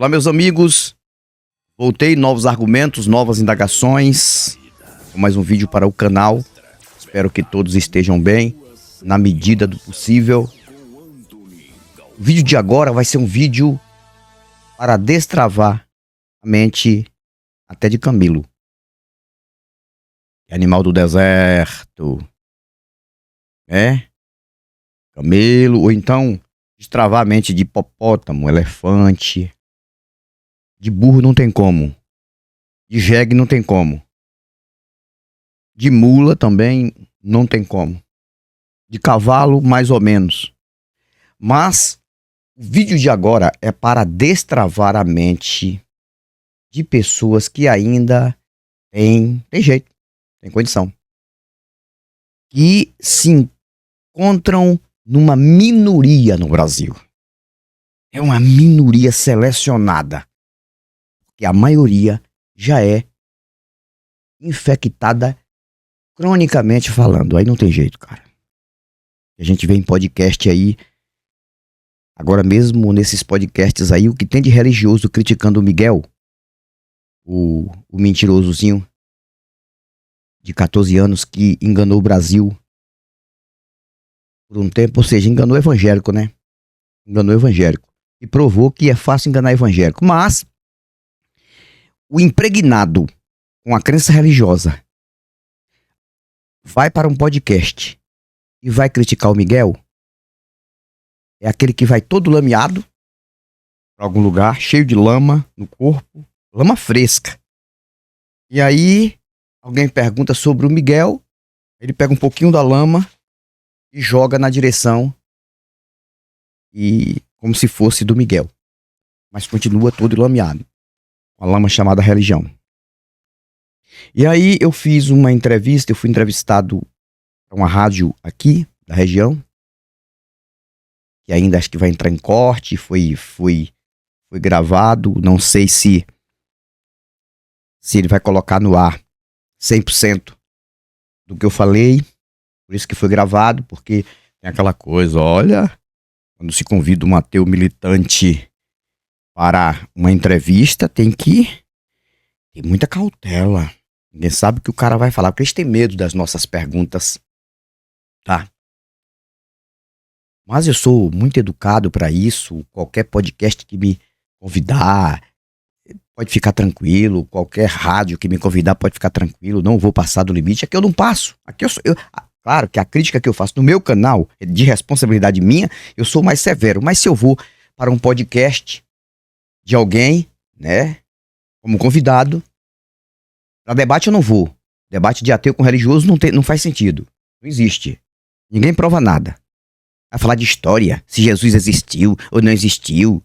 Olá, meus amigos. Voltei, novos argumentos, novas indagações. Mais um vídeo para o canal. Espero que todos estejam bem, na medida do possível. O vídeo de agora vai ser um vídeo para destravar a mente até de camelo. Animal do deserto. Camelo, ou então destravar a mente de hipopótamo, elefante. De burro não tem como. De jegue não tem como. De mula também não tem como. De cavalo, mais ou menos. Mas o vídeo de agora é para destravar a mente de pessoas que ainda tem jeito, tem condição. Que se encontram numa minoria no Brasil. É uma minoria selecionada. Que a maioria já é infectada cronicamente falando. Aí não tem jeito, cara. A gente vê em podcast aí, agora mesmo nesses podcasts aí, o que tem de religioso criticando o Miguel, o mentirosozinho de 14 anos que enganou o Brasil por um tempo, ou seja, enganou o evangélico, né? Enganou o evangélico. E provou que é fácil enganar evangélico. Mas o impregnado com a crença religiosa vai para um podcast e vai criticar o Miguel, é aquele que vai todo lameado para algum lugar, cheio de lama no corpo, lama fresca. E aí alguém pergunta sobre o Miguel, ele pega um pouquinho da lama e joga na direção e como se fosse do Miguel, mas continua todo lameado. Uma lama chamada religião. E aí eu fiz uma entrevista, eu fui entrevistado para uma rádio aqui da região, que ainda acho que vai entrar em corte, foi gravado, não sei se ele vai colocar no ar 100% do que eu falei, por isso que foi gravado, porque tem aquela coisa, olha, quando se convida um ateu militante para uma entrevista, tem que ter muita cautela. Ninguém sabe o que o cara vai falar, porque eles têm medo das nossas perguntas, tá? Mas eu sou muito educado para isso. Qualquer podcast que me convidar, pode ficar tranquilo. Qualquer rádio que me convidar, pode ficar tranquilo. Não vou passar do limite. Aqui eu não passo. Aqui claro que a crítica que eu faço no meu canal é de responsabilidade minha. Eu sou mais severo. Mas se eu vou para um podcast de alguém, né, como convidado, para debate eu não vou. Debate de ateu com religioso não faz sentido. Não existe. Ninguém prova nada. Vai falar de história, se Jesus existiu ou não existiu.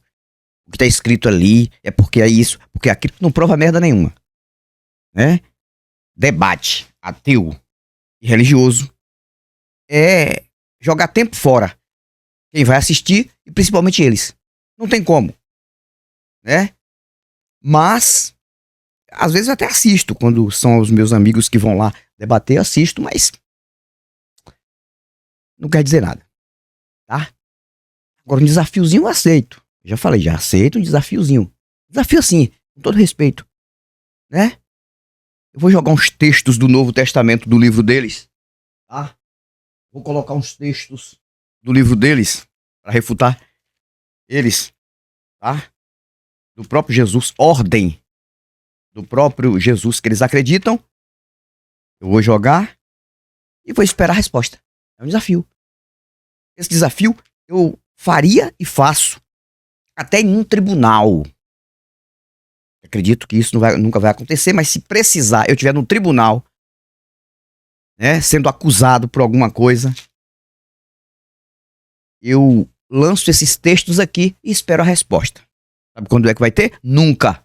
O que está escrito ali é porque é isso, porque aquilo não prova merda nenhuma. Né? Debate ateu e religioso é jogar tempo fora. Quem vai assistir, e principalmente eles. Não tem como. Né? Mas às vezes eu até assisto quando são os meus amigos que vão lá debater, eu assisto, mas não quer dizer nada, tá? Agora um desafiozinho eu aceito. Já falei, já aceito um desafiozinho. Desafio assim, com todo respeito, né? Eu vou jogar uns textos do Novo Testamento do livro deles, tá? Vou colocar uns textos do livro deles para refutar eles, tá? Do próprio Jesus, ordem do próprio Jesus que eles acreditam. Eu vou jogar e vou esperar a resposta. É um desafio. Esse desafio eu faria e faço até em um tribunal. Acredito que isso nunca vai acontecer, mas se precisar, eu estiver no tribunal, né, sendo acusado por alguma coisa, eu lanço esses textos aqui e espero a resposta. Sabe quando é que vai ter? Nunca.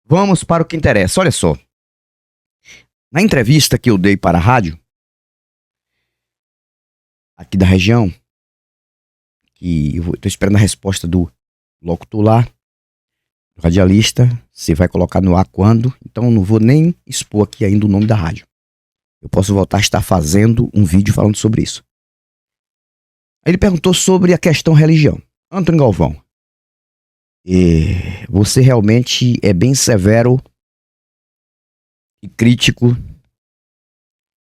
Vamos para o que interessa. Olha só. Na entrevista que eu dei para a rádio, aqui da região, que eu estou esperando a resposta do locutor lá, do radialista, se vai colocar no ar quando, então eu não vou nem expor aqui ainda o nome da rádio. Eu posso voltar a estar fazendo um vídeo falando sobre isso. Aí ele perguntou sobre a questão religião. Antônio Galvão, Você realmente é bem severo e crítico,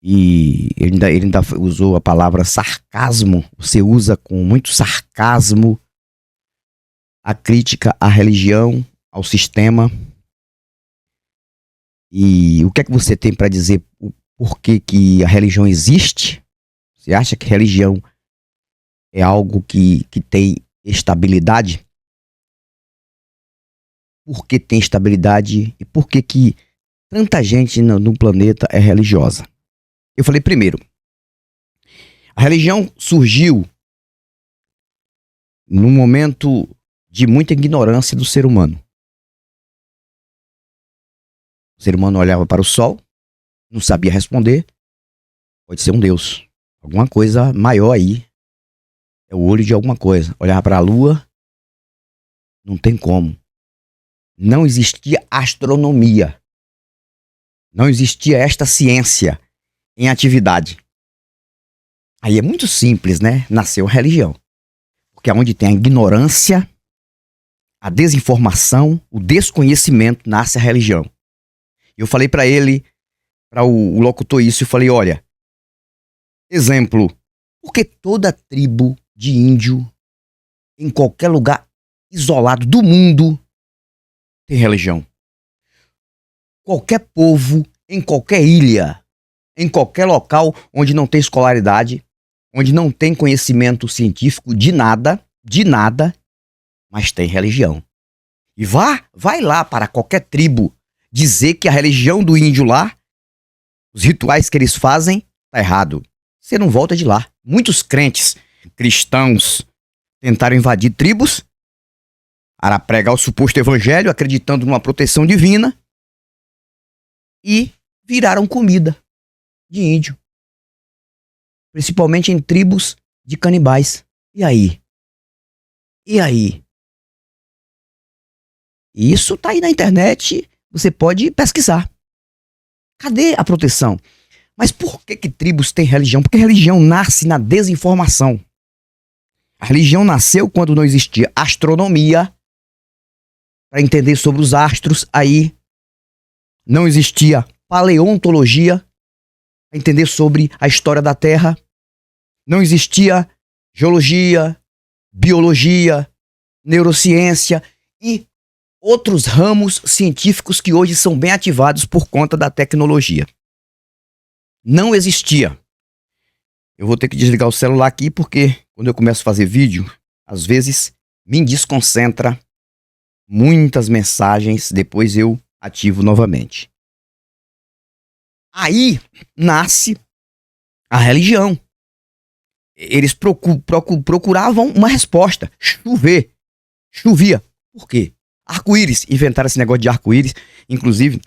e ele ainda usou a palavra sarcasmo. Você usa com muito sarcasmo a crítica à religião, ao sistema. E o que é que você tem para dizer por que a religião existe? Você acha que religião é algo que tem estabilidade? Por que tem estabilidade e por que tanta gente no planeta é religiosa? Eu falei primeiro, a religião surgiu num momento de muita ignorância do ser humano. O ser humano olhava para o sol, não sabia responder. Pode ser um Deus, alguma coisa maior aí. É o olho de alguma coisa. Olhava para a lua, não tem como. Não existia astronomia. Não existia esta ciência em atividade. Aí é muito simples, né? Nasceu a religião. Porque onde tem a ignorância, a desinformação, o desconhecimento, nasce a religião. Eu falei para ele, para o locutor isso, eu falei, olha, exemplo, porque toda tribo de índio, em qualquer lugar isolado do mundo, tem religião. Qualquer povo, em qualquer ilha, em qualquer local onde não tem escolaridade, onde não tem conhecimento científico de nada, mas tem religião. E vai lá para qualquer tribo dizer que a religião do índio lá, os rituais que eles fazem, tá errado. Você não volta de lá. Muitos crentes cristãos tentaram invadir tribos para pregar o suposto evangelho, acreditando numa proteção divina, e viraram comida de índio. Principalmente em tribos de canibais. E aí? Isso tá aí na internet, você pode pesquisar. Cadê a proteção? Mas por que tribos têm religião? Porque religião nasce na desinformação. A religião nasceu quando não existia astronomia para entender sobre os astros, aí não existia paleontologia para entender sobre a história da Terra, não existia geologia, biologia, neurociência e outros ramos científicos que hoje são bem ativados por conta da tecnologia. Não existia. Eu vou ter que desligar o celular aqui porque quando eu começo a fazer vídeo, às vezes me desconcentra muitas mensagens, depois eu ativo novamente. Aí nasce a religião. Eles procuravam uma resposta. Chovia. Por quê? Arco-íris. Inventaram esse negócio de arco-íris. Inclusive,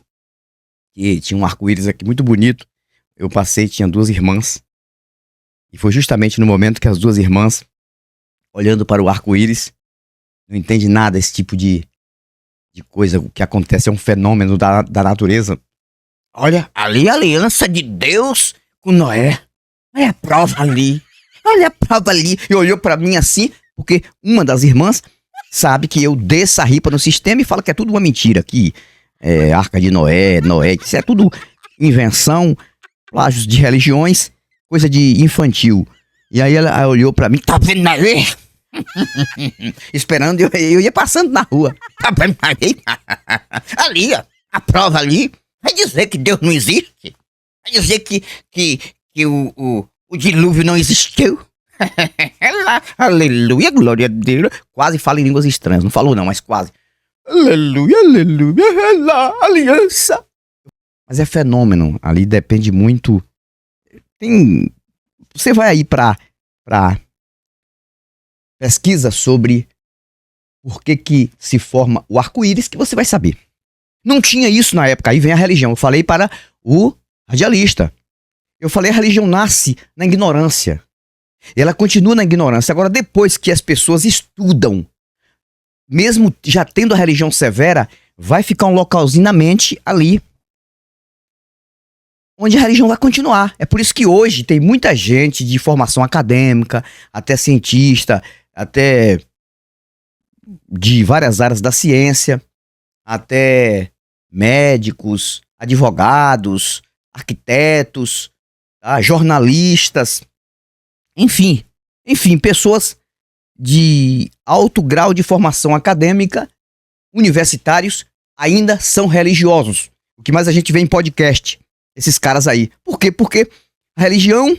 que tinha um arco-íris aqui muito bonito. Eu passei, tinha duas irmãs. E foi justamente no momento que as duas irmãs, olhando para o arco-íris, não entende nada esse tipo de coisa. O que acontece é um fenômeno da natureza. Olha, ali a aliança de Deus com Noé. Olha a prova ali. Olha a prova ali. E olhou pra mim assim, porque uma das irmãs sabe que eu desço a ripa no sistema e fala que é tudo uma mentira. Que Arca de Noé, isso é tudo invenção, plágios de religiões, coisa de infantil. E aí ela olhou pra mim, tá vendo aí? Esperando, eu ia passando na rua. Tá vendo aí? Ali, ó, a prova ali. Vai dizer que Deus não existe? Vai dizer que o dilúvio não existiu? Aleluia, glória a Deus. Quase fala em línguas estranhas. Não falou não, mas quase. Aleluia, aliança. Mas é fenômeno. Ali depende muito. Você vai aí pra pesquisa sobre por que se forma o arco-íris, que você vai saber. Não tinha isso na época. Aí vem a religião. Eu falei para o radialista. Eu falei, a religião nasce na ignorância. Ela continua na ignorância. Agora, depois que as pessoas estudam, mesmo já tendo a religião severa, vai ficar um localzinho na mente ali, onde a religião vai continuar. É por isso que hoje tem muita gente de formação acadêmica, até cientista, até de várias áreas da ciência, até médicos, advogados, arquitetos, tá? Jornalistas, enfim, pessoas de alto grau de formação acadêmica, universitários, ainda são religiosos. O que mais a gente vê em podcast, esses caras aí. Por quê? Porque a religião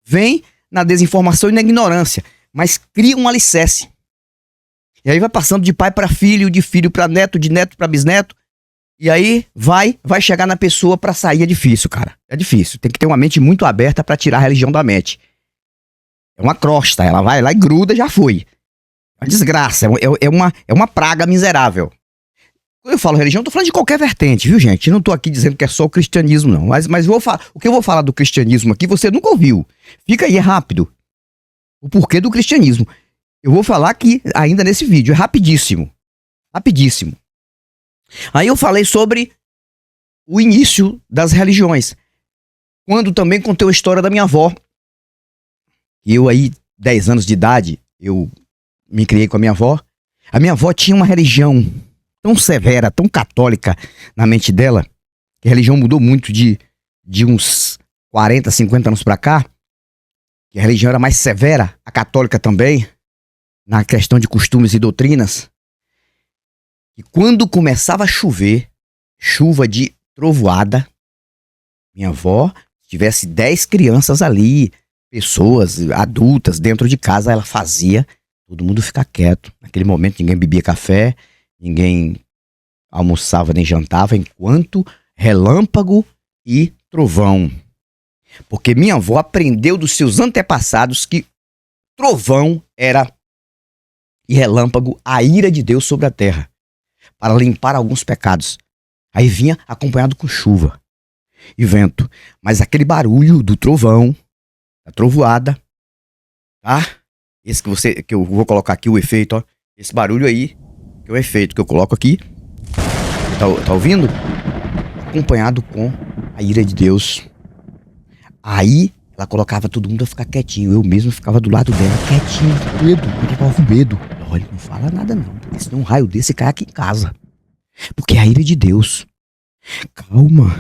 vem na desinformação e na ignorância, mas cria um alicerce. E aí vai passando de pai para filho, de filho para neto, de neto para bisneto. E aí vai chegar na pessoa para sair. É difícil, cara. É difícil. Tem que ter uma mente muito aberta para tirar a religião da mente. É uma crosta. Ela vai lá e gruda, já foi. É uma desgraça. É uma praga miserável. Quando eu falo religião, eu tô falando de qualquer vertente, viu, gente? Eu não tô aqui dizendo que é só o cristianismo, não. Mas o que eu vou falar do cristianismo aqui, você nunca ouviu. Fica aí, é rápido. O porquê do cristianismo. Eu vou falar aqui ainda nesse vídeo. É rapidíssimo. Rapidíssimo. Aí eu falei sobre o início das religiões. Quando também contei a história da minha avó. Eu aí, 10 anos de idade, eu me criei com a minha avó. A minha avó tinha uma religião tão severa, tão católica na mente dela, que a religião mudou muito de uns 40, 50 anos pra cá, que a religião era mais severa, a católica também, na questão de costumes e doutrinas. E quando começava a chover, chuva de trovoada, minha avó, se tivesse 10 crianças ali, pessoas adultas dentro de casa, ela fazia todo mundo ficar quieto. Naquele momento ninguém bebia café, ninguém almoçava nem jantava, enquanto relâmpago e trovão. Porque minha avó aprendeu dos seus antepassados que trovão era e relâmpago a ira de Deus sobre a terra, para limpar alguns pecados. Aí vinha acompanhado com chuva e vento. Mas aquele barulho do trovão, da trovoada, tá? Esse que eu vou colocar aqui o efeito, ó. Esse barulho aí, que é o efeito que eu coloco aqui. Tá ouvindo? Acompanhado com a ira de Deus. Aí ela colocava todo mundo a ficar quietinho. Eu mesmo ficava do lado dela, quietinho, com medo. Eu tava com medo. Olha, não fala nada não, porque senão um raio desse cai aqui em casa. Porque é a ira de Deus. Calma.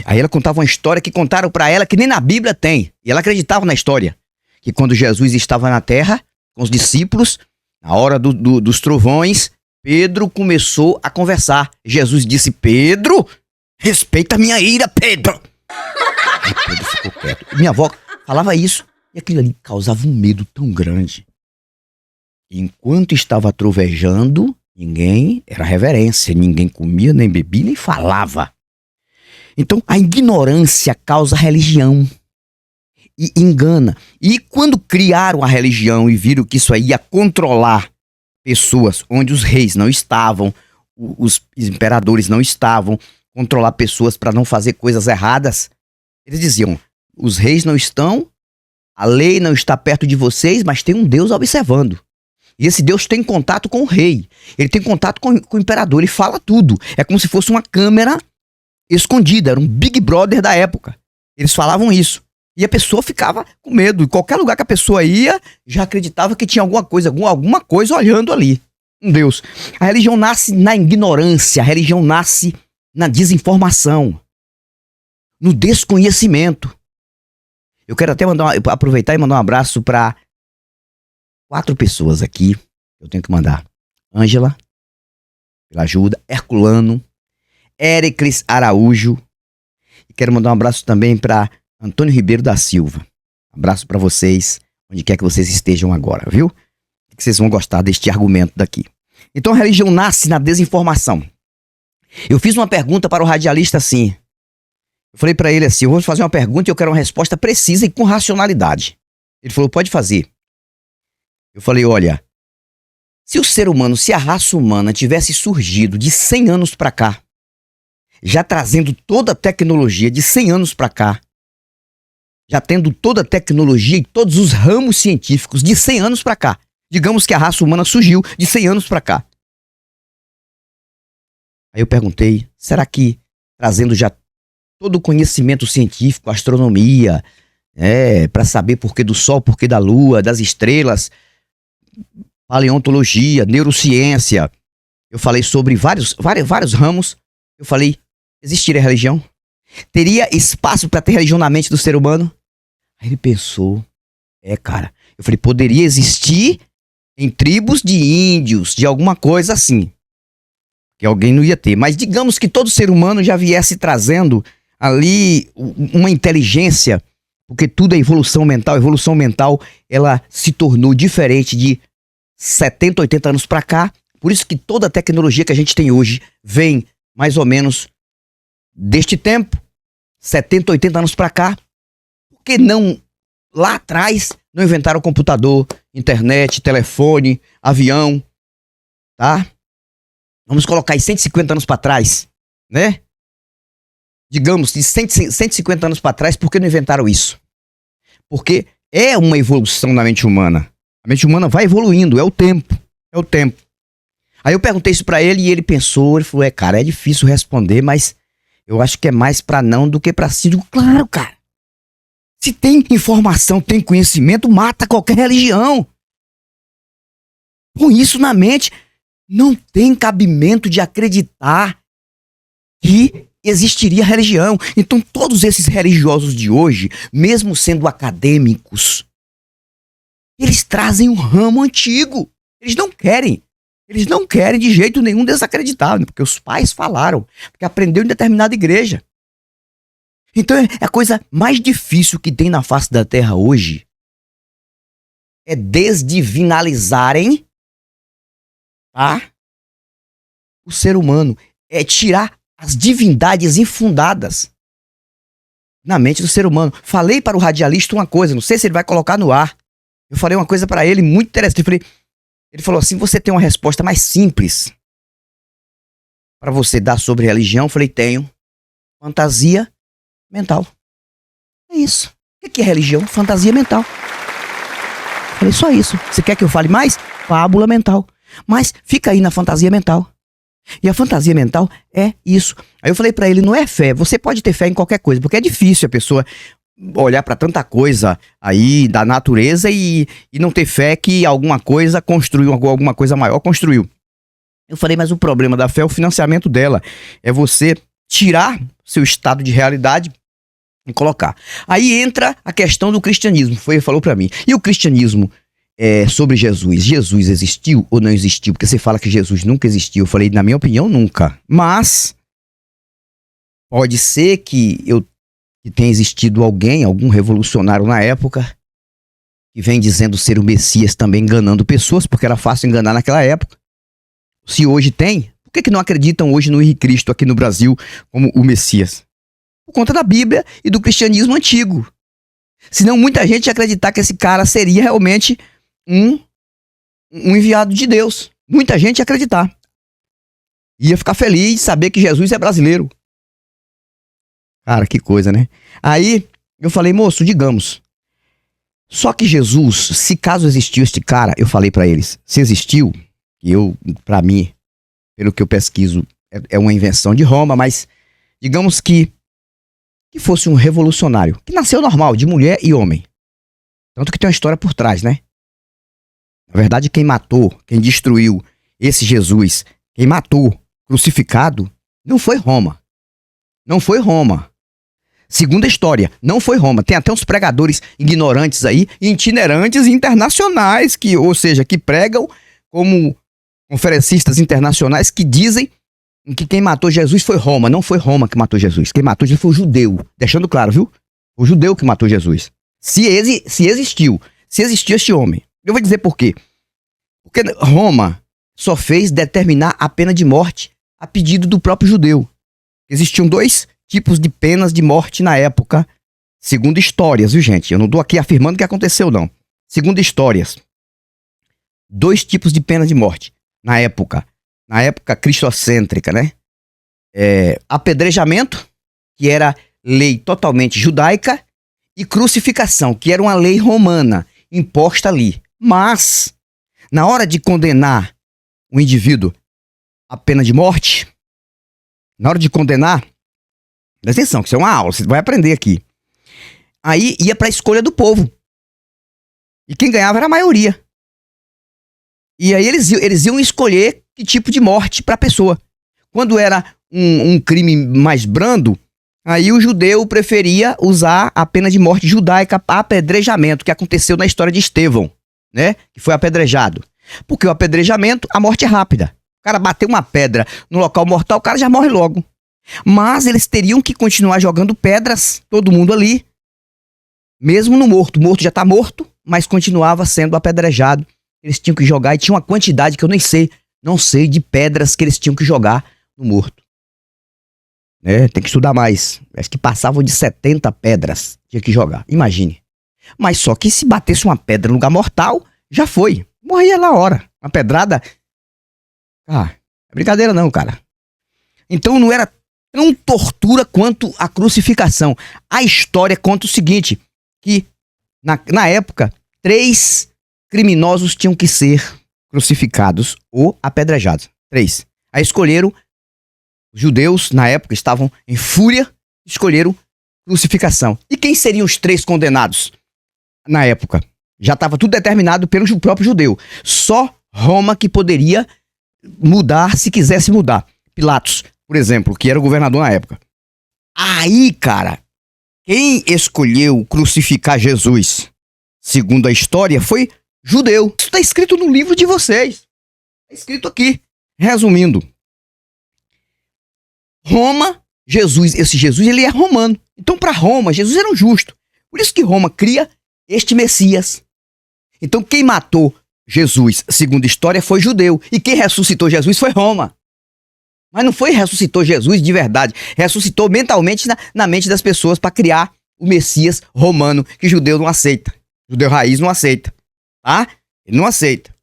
Aí ela contava uma história que contaram pra ela que nem na Bíblia tem. E ela acreditava na história. Que quando Jesus estava na terra, com os discípulos, na hora dos trovões, Pedro começou a conversar. Jesus disse: Pedro, respeita a minha ira, Pedro. Aí Pedro ficou quieto. Minha avó falava isso. E aquilo ali causava um medo tão grande. Enquanto estava trovejando, ninguém era reverência, ninguém comia, nem bebia, nem falava. Então a ignorância causa religião e engana. E quando criaram a religião e viram que isso aí ia controlar pessoas onde os reis não estavam, os imperadores não estavam, controlar pessoas para não fazer coisas erradas, eles diziam: os reis não estão, a lei não está perto de vocês, mas tem um Deus observando. E esse Deus tem contato com o rei. Ele tem contato com o imperador. Ele fala tudo. É como se fosse uma câmera escondida. Era um Big Brother da época. Eles falavam isso. E a pessoa ficava com medo. Em qualquer lugar que a pessoa ia, já acreditava que tinha alguma coisa olhando ali. Um Deus. A religião nasce na ignorância. A religião nasce na desinformação. No desconhecimento. Eu quero até aproveitar e mandar um abraço para 4 pessoas aqui. Eu tenho que mandar: Ângela, pela ajuda, Herculano, Éricles Araújo. E quero mandar um abraço também para Antônio Ribeiro da Silva. Abraço para vocês, onde quer que vocês estejam agora, viu? Que vocês vão gostar deste argumento daqui. Então a religião nasce na desinformação. Eu fiz uma pergunta para o radialista assim. Eu falei para ele assim: eu vou fazer uma pergunta e eu quero uma resposta precisa e com racionalidade. Ele falou: pode fazer. Eu falei: olha, se o ser humano, se a raça humana tivesse surgido de 100 anos para cá, já trazendo toda a tecnologia de 100 anos para cá, já tendo toda a tecnologia e todos os ramos científicos de 100 anos para cá, digamos que a raça humana surgiu de 100 anos para cá. Aí eu perguntei: será que trazendo já todo o conhecimento científico, astronomia, para saber porquê do Sol, porquê da Lua, das estrelas, paleontologia, neurociência. Eu falei sobre vários ramos. Eu falei, existiria religião? Teria espaço para ter religião na mente do ser humano? Aí ele pensou, cara. Eu falei, poderia existir em tribos de índios, de alguma coisa assim. Que alguém não ia ter. Mas digamos que todo ser humano já viesse trazendo ali uma inteligência, porque tudo é evolução mental. A evolução mental, ela se tornou diferente de 70, 80 anos para cá. Por isso que toda a tecnologia que a gente tem hoje vem mais ou menos deste tempo, 70, 80 anos para cá. Por que não, lá atrás, não inventaram computador, internet, telefone, avião, tá? Vamos colocar aí 150 anos para trás, né? Digamos, de 150 anos para trás, por que não inventaram isso? Porque é uma evolução na mente humana. A mente humana vai evoluindo, é o tempo. É o tempo. Aí eu perguntei isso pra ele e ele pensou, ele falou, cara, é difícil responder, mas eu acho que é mais pra não do que pra sim. Eu digo, claro, cara. Se tem informação, tem conhecimento, mata qualquer religião. Com isso na mente, não tem cabimento de acreditar que existiria religião. Então todos esses religiosos de hoje, mesmo sendo acadêmicos, eles trazem um ramo antigo. Eles não querem de jeito nenhum desacreditar, porque os pais falaram, porque aprendeu em determinada igreja. Então a coisa mais difícil que tem na face da terra hoje é desdivinalizarem, tá? O ser humano. É tirar as divindades infundadas na mente do ser humano. Falei para o radialista uma coisa, não sei se ele vai colocar no ar. Eu falei uma coisa para ele muito interessante. Ele falou assim, você tem uma resposta mais simples para você dar sobre religião? Eu falei, tenho. Fantasia mental. É isso. O que é religião? Fantasia mental. Eu falei, só isso. Você quer que eu fale mais? Fábula mental. Mas fica aí na fantasia mental. E a fantasia mental é isso. Aí eu falei pra ele, não é fé. Você pode ter fé em qualquer coisa, porque é difícil a pessoa olhar pra tanta coisa aí da natureza e não ter fé que alguma coisa construiu, alguma coisa maior construiu. Eu falei, mas o problema da fé é o financiamento dela. É você tirar seu estado de realidade e colocar. Aí entra a questão do cristianismo. Ele falou pra mim. E o cristianismo sobre Jesus? Jesus existiu ou não existiu? Porque você fala que Jesus nunca existiu. Eu falei, na minha opinião, nunca. Mas pode ser que tenha existido alguém, algum revolucionário na época, que vem dizendo ser o Messias também, enganando pessoas, porque era fácil enganar naquela época. Se hoje tem, por que não acreditam hoje no Henrique Cristo aqui no Brasil como o Messias? Por conta da Bíblia e do cristianismo antigo. Senão muita gente ia acreditar que esse cara seria realmente um enviado de Deus. Muita gente ia acreditar. Ia ficar feliz de saber que Jesus é brasileiro. Cara, que coisa, né? Aí eu falei, moço, digamos. Só que Jesus, se caso existiu este cara, eu falei pra eles, se existiu, pra mim, pelo que eu pesquiso, é uma invenção de Roma, mas digamos que fosse um revolucionário, que nasceu normal, de mulher e homem. Tanto que tem uma história por trás, né? Na verdade, quem matou, quem destruiu esse Jesus, quem matou, crucificado, não foi Roma. Não foi Roma. Segunda história, não foi Roma. Tem até uns pregadores ignorantes aí, itinerantes internacionais, ou seja, que pregam como conferencistas internacionais que dizem que quem matou Jesus foi Roma. Não foi Roma que matou Jesus. Quem matou Jesus foi o judeu. Deixando claro, viu? O judeu que matou Jesus. Se existiu este homem. Eu vou dizer por quê. Porque Roma só fez determinar a pena de morte a pedido do próprio judeu. Existiam dois tipos de penas de morte na época, segundo histórias, viu, gente? Eu não estou aqui afirmando que aconteceu, não. Segundo histórias, dois tipos de pena de morte na época cristocêntrica, né? Apedrejamento, que era lei totalmente judaica, e crucificação, que era uma lei romana imposta ali. Mas, na hora de condenar o indivíduo à pena de morte, na hora de condenar, presta atenção, que isso é uma aula, você vai aprender aqui. Aí ia para a escolha do povo. E quem ganhava era a maioria. E aí eles iam escolher que tipo de morte para a pessoa. Quando era um crime mais brando, aí o judeu preferia usar a pena de morte judaica, apedrejamento, que aconteceu na história de Estevão, né? Que foi apedrejado. Porque o apedrejamento, a morte é rápida. O cara bateu uma pedra no local mortal, o cara já morre logo. Mas eles teriam que continuar jogando pedras, todo mundo ali, mesmo no morto. O morto já tá morto, mas continuava sendo apedrejado. Eles tinham que jogar e tinha uma quantidade que eu nem sei, não sei, de pedras que eles tinham que jogar no morto. Tem que estudar mais. Acho que passavam de 70 pedras, tinha que jogar, imagine. Mas só que se batesse uma pedra no lugar mortal, já foi. Morria na hora. Uma pedrada. É brincadeira não, cara. Então não era tão tortura quanto a crucificação. A história conta o seguinte, que na época, 3 criminosos tinham que ser crucificados ou apedrejados. 3. Aí escolheram, os judeus na época estavam em fúria, escolheram crucificação. E quem seriam os 3 condenados? Na época, já estava tudo determinado pelo próprio judeu. Só Roma que poderia mudar se quisesse mudar. Pilatos, por exemplo, que era o governador na época. Aí, cara, quem escolheu crucificar Jesus, segundo a história, foi judeu. Isso está escrito no livro de vocês. Está escrito aqui. Resumindo. Roma, esse Jesus, ele é romano. Então, para Roma, Jesus era um justo. Por isso que Roma cria este Messias. Então, quem matou Jesus, segundo a história, foi judeu. E quem ressuscitou Jesus foi Roma. Mas não foi ressuscitou Jesus de verdade. Ressuscitou mentalmente na mente das pessoas para criar o Messias romano, que judeu não aceita. Judeu raiz não aceita. Tá? Ele não aceita.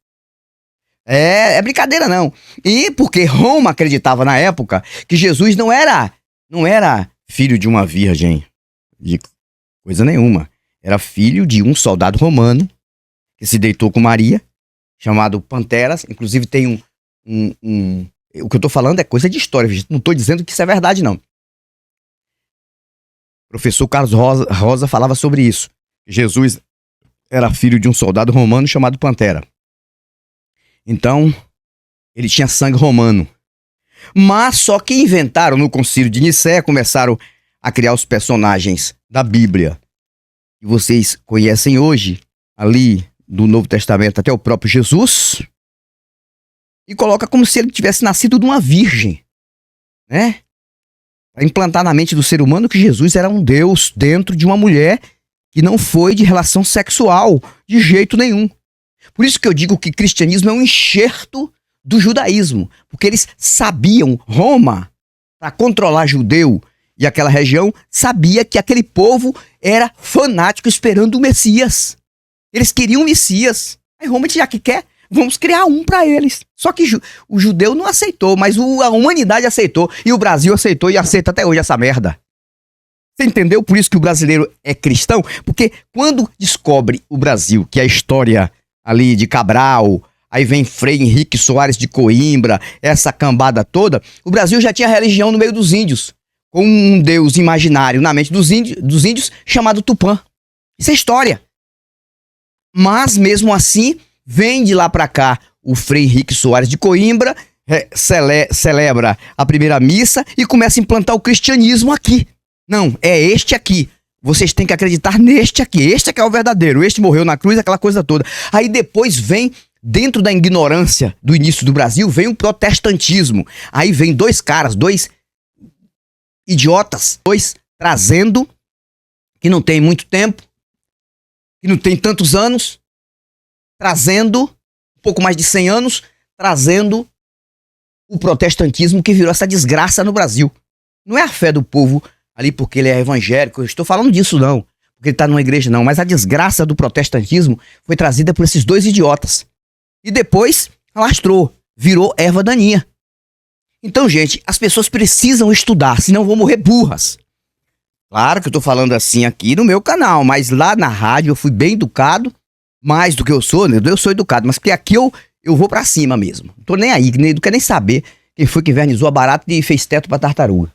É brincadeira não. E porque Roma acreditava na época que Jesus não era filho de uma virgem, de coisa nenhuma. Era filho de um soldado romano que se deitou com Maria, chamado Panteras. Inclusive tem o que eu tô falando é coisa de história, não tô dizendo que isso é verdade não. O professor Carlos Rosa falava sobre isso. Jesus era filho de um soldado romano chamado Pantera. Então, ele tinha sangue romano. Mas só que inventaram no Concílio de Nicéia, começaram a criar os personagens da Bíblia, que vocês conhecem hoje, ali do Novo Testamento até o próprio Jesus, e coloca como se ele tivesse nascido de uma virgem, né? Para implantar na mente do ser humano que Jesus era um Deus dentro de uma mulher que não foi de relação sexual de jeito nenhum. Por isso que eu digo que o cristianismo é um enxerto do judaísmo, porque eles sabiam, Roma, para controlar judeu e aquela região, sabia que aquele povo era fanático esperando o Messias. Eles queriam o Messias. Aí Roma disse, já que quer, vamos criar um para eles. Só que o judeu não aceitou, mas a humanidade aceitou, e o Brasil aceitou e aceita até hoje essa merda. Você entendeu? Por isso que o brasileiro é cristão, porque quando descobre o Brasil, que é a história ali de Cabral, aí vem Frei Henrique Soares de Coimbra, essa cambada toda, o Brasil já tinha religião no meio dos índios, com um deus imaginário na mente dos índios chamado Tupã. Isso é história. Mas mesmo assim, vem de lá pra cá o Frei Henrique Soares de Coimbra, celebra a primeira missa e começa a implantar o cristianismo aqui. Não, é este aqui. Vocês têm que acreditar neste aqui. Este aqui é o verdadeiro. Este morreu na cruz, aquela coisa toda. Aí depois vem, dentro da ignorância do início do Brasil, vem o protestantismo. Aí vem 2 caras, 2 idiotas, 2 trazendo, que não tem muito tempo, que não tem tantos anos, trazendo, um pouco mais de 100 anos, trazendo o protestantismo que virou essa desgraça no Brasil. Não é a fé do povo ali porque ele é evangélico, eu estou falando disso não, porque ele está numa igreja não, mas a desgraça do protestantismo foi trazida por esses 2 idiotas. E depois alastrou, virou erva daninha. Então, gente, as pessoas precisam estudar, senão vão morrer burras. Claro que eu estou falando assim aqui no meu canal, mas lá na rádio eu fui bem educado, mais do que eu sou educado, mas porque aqui eu vou pra cima mesmo. Não tô nem aí, não quero nem saber quem foi que invernizou a barata e fez teto pra tartaruga.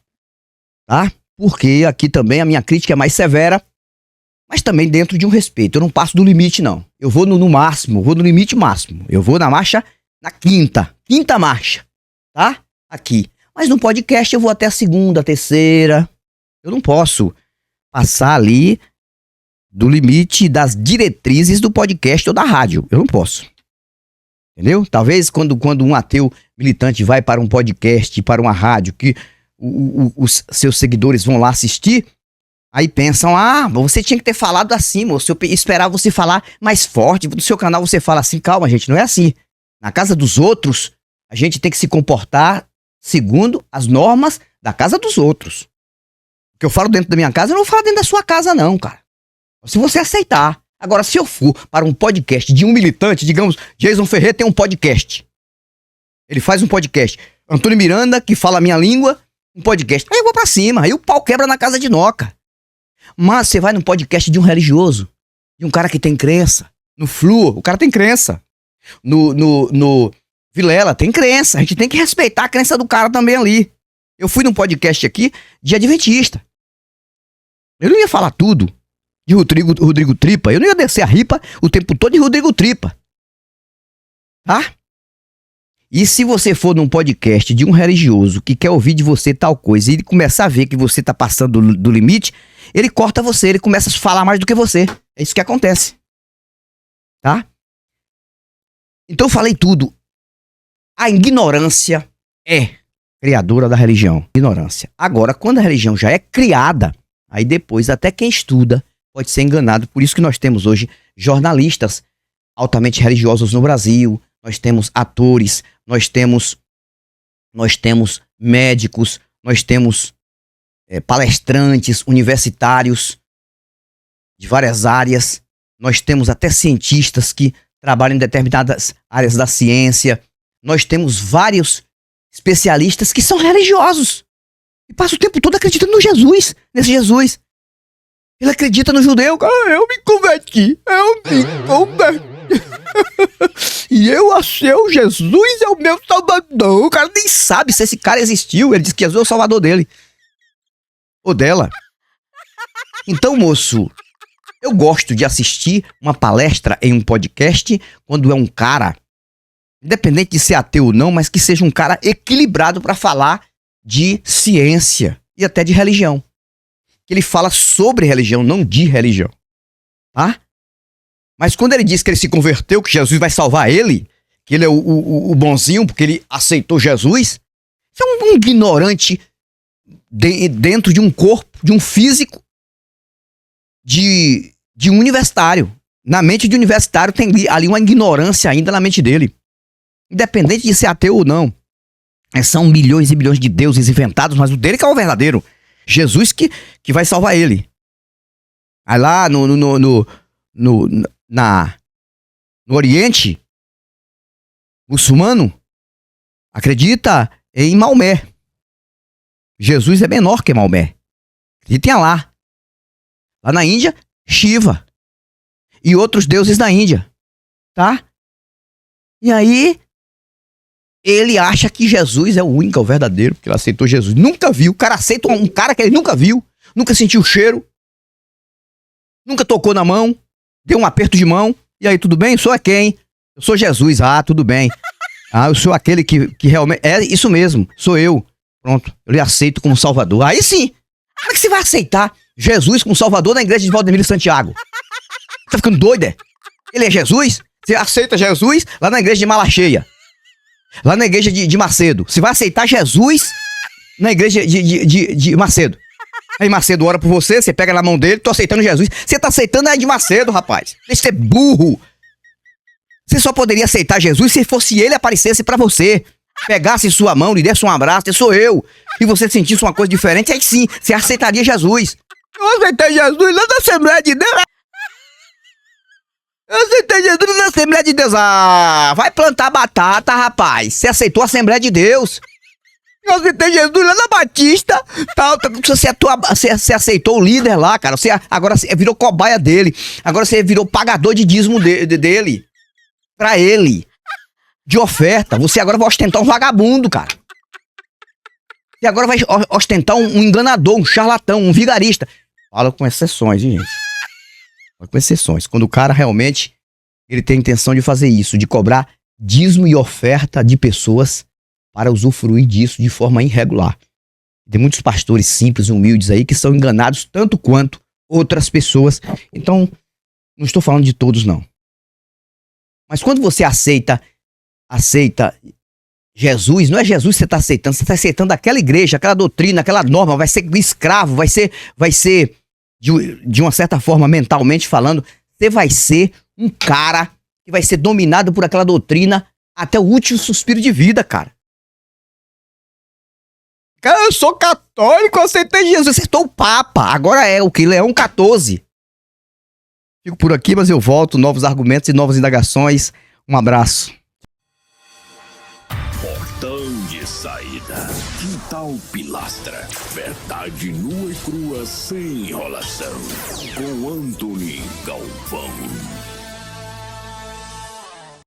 Tá? Porque aqui também a minha crítica é mais severa, Mas também dentro de um respeito. Eu não passo do limite, não. Eu vou no máximo, vou no limite máximo. Eu vou na marcha, na quinta marcha, tá? Aqui. Mas no podcast eu vou até a segunda, a terceira. Eu não posso passar ali do limite das diretrizes do podcast ou da rádio. Eu não posso. Entendeu? Talvez quando um ateu militante vai para um podcast, para uma rádio, que os seus seguidores vão lá assistir, aí pensam, você tinha que ter falado assim, moço, eu esperava você falar mais forte, no seu canal você fala assim. Calma, gente, não é assim. Na casa dos outros, a gente tem que se comportar segundo as normas da casa dos outros. O que eu falo dentro da minha casa, eu não falo dentro da sua casa não, cara. Se você aceitar. Agora, se eu for para um podcast de um militante, digamos, Jason Ferreira tem um podcast. Ele faz um podcast. Antônio Miranda, que fala a minha língua, um podcast. Aí eu vou pra cima, aí o pau quebra na casa de Noca. Mas você vai num podcast de um religioso, de um cara que tem crença. No Fluor, o cara tem crença. No Vilela, tem crença. A gente tem que respeitar a crença do cara também ali. Eu fui num podcast aqui de adventista. Eu não ia falar tudo de Rodrigo Tripa. Eu não ia descer a ripa o tempo todo de Rodrigo Tripa. Tá? E se você for num podcast de um religioso que quer ouvir de você tal coisa e ele começar a ver que você tá passando do limite, ele corta você, ele começa a falar mais do que você. É isso que acontece. Tá? Então eu falei tudo. A ignorância é criadora da religião. Ignorância. Agora, quando a religião já é criada, aí depois até quem estuda pode ser enganado. Por isso que nós temos hoje jornalistas altamente religiosos no Brasil, nós temos atores, nós temos médicos, nós temos palestrantes universitários de várias áreas, nós temos até cientistas que trabalham em determinadas áreas da ciência, nós temos vários especialistas que são religiosos e passam o tempo todo acreditando no Jesus, nesse Jesus. Ele acredita no judeu. Eu me converti. E eu achei o Jesus é o meu salvador. O cara nem sabe se esse cara existiu. Ele diz que Jesus é o salvador dele. Ou dela. Então, moço, eu gosto de assistir uma palestra em um podcast quando é um cara, independente de ser ateu ou não, mas que seja um cara equilibrado para falar de ciência e até de religião. Ele fala sobre religião, não de religião. Tá? Mas quando ele diz que ele se converteu, que Jesus vai salvar ele, que ele é o bonzinho, porque ele aceitou Jesus, isso é um ignorante dentro de um corpo, de um físico, de um universitário. Na mente de universitário tem ali uma ignorância ainda na mente dele. Independente de ser ateu ou não. São milhões e milhões de deuses inventados, mas o dele que é o verdadeiro. Jesus que vai salvar ele. Aí lá no Oriente muçulmano acredita em Maomé. Jesus é menor que Maomé. Acreditem lá. Lá na Índia, Shiva. E outros deuses da Índia. Tá? E aí ele acha que Jesus é o único, é o verdadeiro, porque ele aceitou Jesus. Nunca viu. O cara aceita um cara que ele nunca viu, nunca sentiu o cheiro, nunca tocou na mão, deu um aperto de mão. E aí, tudo bem? Eu sou quem? Eu sou Jesus. Ah, tudo bem. Ah, eu sou aquele que realmente... É isso mesmo, sou eu. Pronto, eu lhe aceito como Salvador. Aí sim, como é que você vai aceitar Jesus como Salvador na igreja de Valdemiro Santiago? Tá ficando doido, é? Ele é Jesus? Você aceita Jesus lá na igreja de Malacheia? Lá na igreja de Macedo. Você vai aceitar Jesus na igreja de Macedo. Aí Macedo ora por você, você pega na mão dele, tô aceitando Jesus. Você tá aceitando a de Macedo, rapaz. Deixa de ser burro. Você só poderia aceitar Jesus se fosse ele aparecesse pra você. Pegasse sua mão, lhe desse um abraço, eu sou eu. E você sentisse uma coisa diferente, aí sim, você aceitaria Jesus. Eu aceitei Jesus lá na Assembleia de Deus. Eu aceitei Jesus na Assembleia de Deus. Ah, vai plantar batata, rapaz. Você aceitou a Assembleia de Deus. Eu aceitei Jesus lá na Batista. Você aceitou o líder lá, cara. Agora você virou cobaia dele. Agora você virou pagador de dízimo dele. Pra ele. De oferta. Você agora vai ostentar um vagabundo, cara. E agora vai ostentar um enganador, um charlatão, um vigarista. Fala com exceções, hein, gente. com exceções. Quando o cara realmente ele tem a intenção de fazer isso, de cobrar dízimo e oferta de pessoas para usufruir disso de forma irregular. Tem muitos pastores simples, humildes aí, que são enganados tanto quanto outras pessoas. Então, não estou falando de todos, não. Mas quando você aceita Jesus, não é Jesus que você está aceitando aquela igreja, aquela doutrina, aquela norma, vai ser escravo, vai ser de uma certa forma, mentalmente falando, você vai ser um cara que vai ser dominado por aquela doutrina até o último suspiro de vida, cara. Cara, eu sou católico, eu aceitei Jesus, acertou o Papa, agora é o que? Leão 14. Fico por aqui, mas eu volto, novos argumentos e novas indagações. Um abraço. Portão de saída. Quintal Pilastra. Verdade nua e crua sem enrolação. Com Anthony Galvão.